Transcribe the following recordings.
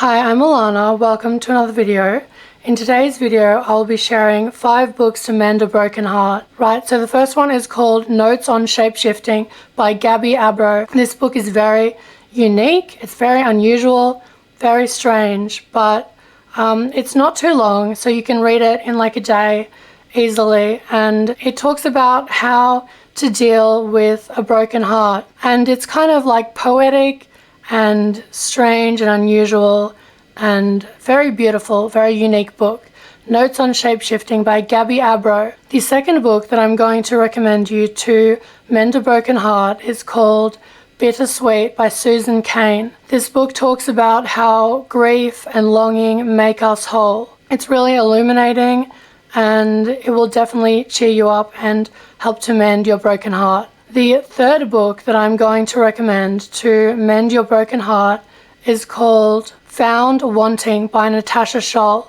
Hi, I'm Alana. Welcome to another video. In today's video, I'll be sharing 5 books to mend a broken heart. Right, so the first one is called Notes on Shapeshifting by Gabby Abro. This book is very unique, it's very unusual, very strange, but it's not too long, so you can read it in like a day easily. And it talks about how to deal with a broken heart. And it's kind of like poetic and strange and unusual and very beautiful, very unique book. Notes on Shapeshifting by Gabby Abro. The second book that I'm going to recommend you to mend a broken heart is called Bittersweet by Susan Cain. This book talks about how grief and longing make us whole. It's really illuminating and it will definitely cheer you up and help to mend your broken heart. The third book that I'm going to recommend to mend your broken heart is called Found Wanting by Natasha Scholl.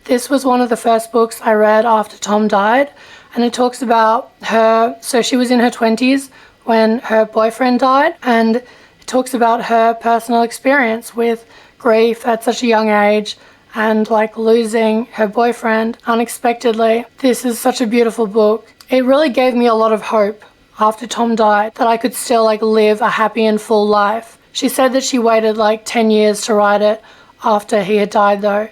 This was one of the first books I read after Tom died, and it talks about her, so she was in her 20s when her boyfriend died, and it talks about her personal experience with grief at such a young age and like losing her boyfriend unexpectedly. This is such a beautiful book. It really gave me a lot of hope after Tom died, that I could still like live a happy and full life. She said that she waited like 10 years to write it after he had died though.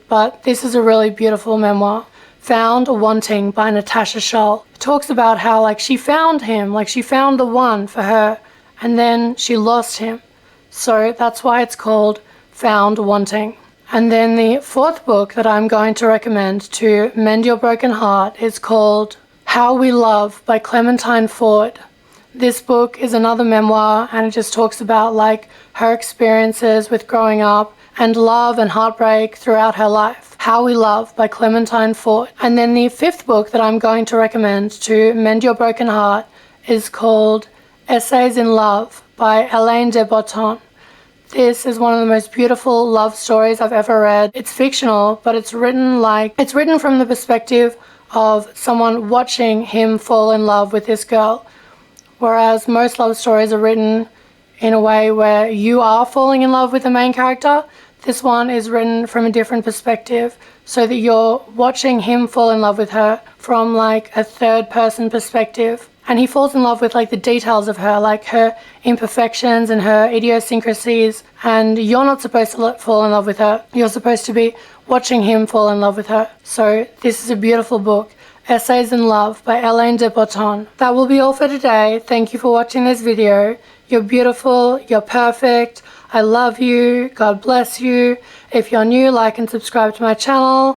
But this is a really beautiful memoir. Found Wanting by Natasha Scholl. It talks about how like she found him, like she found the one for her, and then she lost him. So that's why it's called Found Wanting. And then the fourth book that I'm going to recommend to mend your broken heart is called How We Love by Clementine Ford. This book is another memoir, and it just talks about like her experiences with growing up and love and heartbreak throughout her life. How We Love by Clementine Ford. And then the fifth book that I'm going to recommend to mend your broken heart is called Essays in Love by Alain de Botton. This is one of the most beautiful love stories I've ever read. It's fictional, but it's written from the perspective of someone watching him fall in love with this girl. Whereas most love stories are written in a way where you are falling in love with the main character, this one is written from a different perspective so that you're watching him fall in love with her from like a third person perspective. And he falls in love with like the details of her, like her imperfections and her idiosyncrasies. And you're not supposed to fall in love with her. You're supposed to be watching him fall in love with her. So this is a beautiful book. Essays in Love by Alain de Botton. That will be all for today. Thank you for watching this video. You're beautiful. You're perfect. I love you. God bless you. If you're new, like and subscribe to my channel.